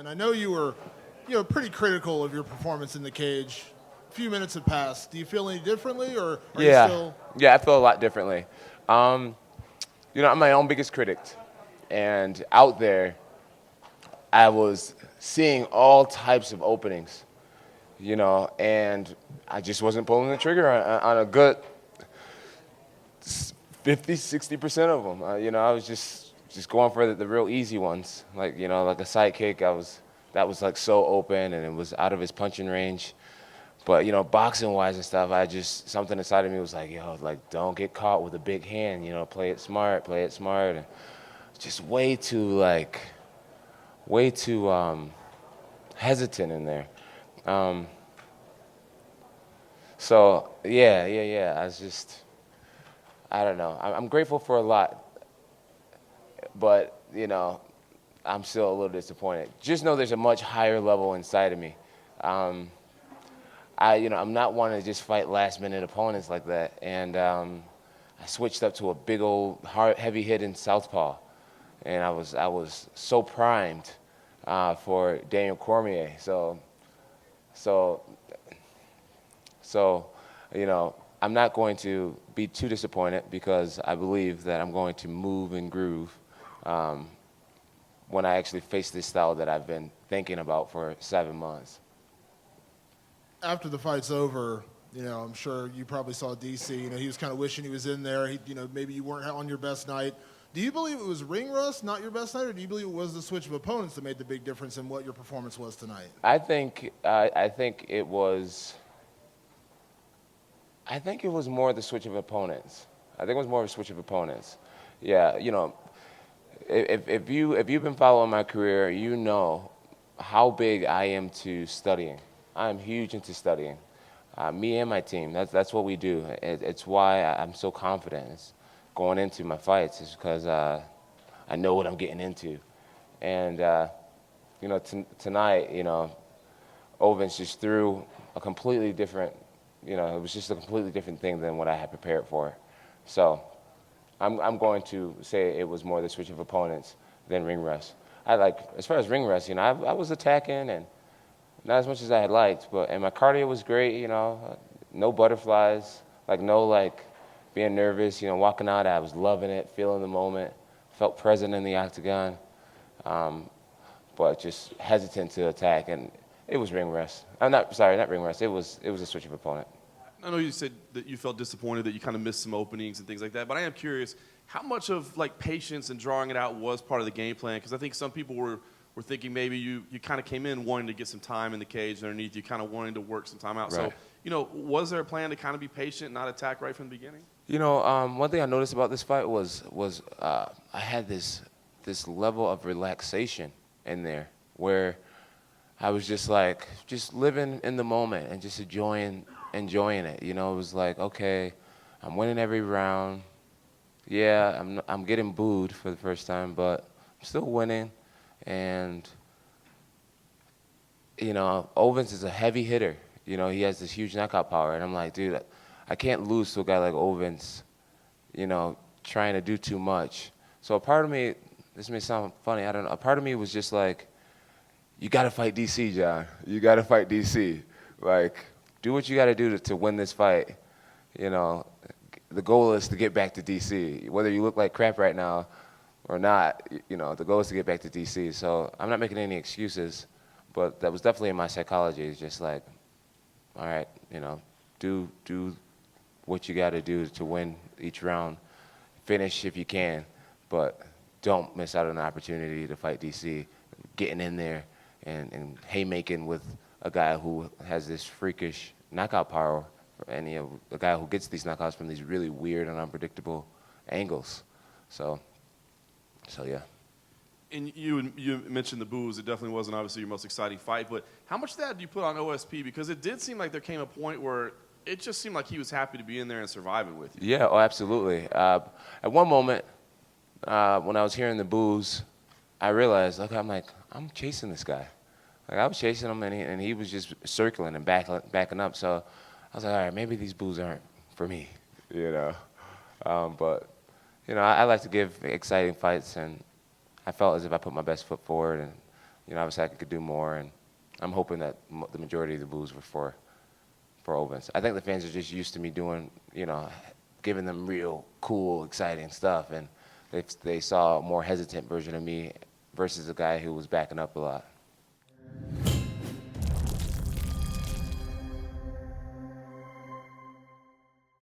and I know you were, pretty critical of your performance in the cage. A few minutes have passed. Do you feel any differently, or are you Yeah, still? yeah, I feel a lot differently. I'm my own biggest critic, and out there, I was seeing all types of openings, and I just wasn't pulling the trigger on a good 50, 60% of them. I was just going for the real easy ones, like a side kick. That was like so open, and it was out of his punching range. But boxing wise and stuff, something inside of me was like, like don't get caught with a big hand. Play it smart, play it smart. And just way too hesitant in there. Um, so yeah. I don't know. I'm grateful for a lot, but I'm still a little disappointed. Just know there's a much higher level inside of me. I'm not wanting to just fight last minute opponents like that, and I switched up to a big old hard, heavy hitting southpaw, and I was so primed for Daniel Cormier. So So, I'm not going to be too disappointed because I believe that I'm going to move and groove um, when I actually face this style that I've been thinking about for 7 months. After the fight's over, I'm sure you probably saw DC. He was kind of wishing he was in there. Maybe you weren't on your best night. Do you believe it was ring rust, not your best night, or do you believe it was the switch of opponents that made the big difference in what your performance was tonight? I think it was. I think it was more the switch of opponents. I think it was more of a switch of opponents. Yeah, if you've been following my career, you know how big I am to studying. I am huge into studying. Me and my team. That's what we do. It's why I'm so confident. It's going into my fights is because I know what I'm getting into. And tonight, Ovince just threw a completely different. It was just a completely different thing than what I had prepared for. So I'm going to say it was more the switch of opponents than ring rust. As far as ring rust, I was attacking and not as much as I had liked, and my cardio was great, no butterflies, no being nervous, walking out, I was loving it, feeling the moment, felt present in the octagon, but just hesitant to attack, and it was ring rust. I'm not sorry, not ring rust. It was a switch of opponent. I know you said that you felt disappointed that you kind of missed some openings and things like that, but I am curious how much of patience and drawing it out was part of the game plan? Because I think some people were thinking maybe you kind of came in wanting to get some time in the cage underneath you, kind of wanting to work some time out. Right. So, was there a plan to kind of be patient, not attack right from the beginning? One thing I noticed about this fight was I had this level of relaxation in there where I was just living in the moment and just enjoying it. It was like, okay, I'm winning every round. Yeah, I'm getting booed for the first time, but I'm still winning. And Ovince is a heavy hitter. He has this huge knockout power, and I'm like, dude, I can't lose to a guy like Ovince. Trying to do too much. So a part of me, this may sound funny, I don't know. A part of me was just like, you got to fight DC, Jon. You got to fight DC. Do what you got to do to win this fight. The goal is to get back to DC. Whether you look like crap right now or not, the goal is to get back to DC. So I'm not making any excuses, but that was definitely in my psychology. It's just like, all right, do what you got to do to win each round. Finish if you can, but don't miss out on the opportunity to fight DC. Getting in there and haymaking with a guy who has this freakish knockout power, and a guy who gets these knockouts from these really weird and unpredictable angles. So yeah. And you mentioned the boos. It definitely wasn't obviously your most exciting fight, but how much of that do you put on OSP? Because it did seem like there came a point where it just seemed like he was happy to be in there and surviving with you. Yeah, oh, absolutely. At one moment, when I was hearing the boos, I realized, I'm chasing this guy. I was chasing him, and he was just circling and backing up. So I was like, all right, maybe these boos aren't for me, But, I like to give exciting fights, and I felt as if I put my best foot forward, and you know, obviously I could do more, and I'm hoping that the majority of the boos were for Ovince. I think the fans are just used to me doing, you know, giving them real cool, exciting stuff, and they saw a more hesitant version of me versus a guy who was backing up a lot.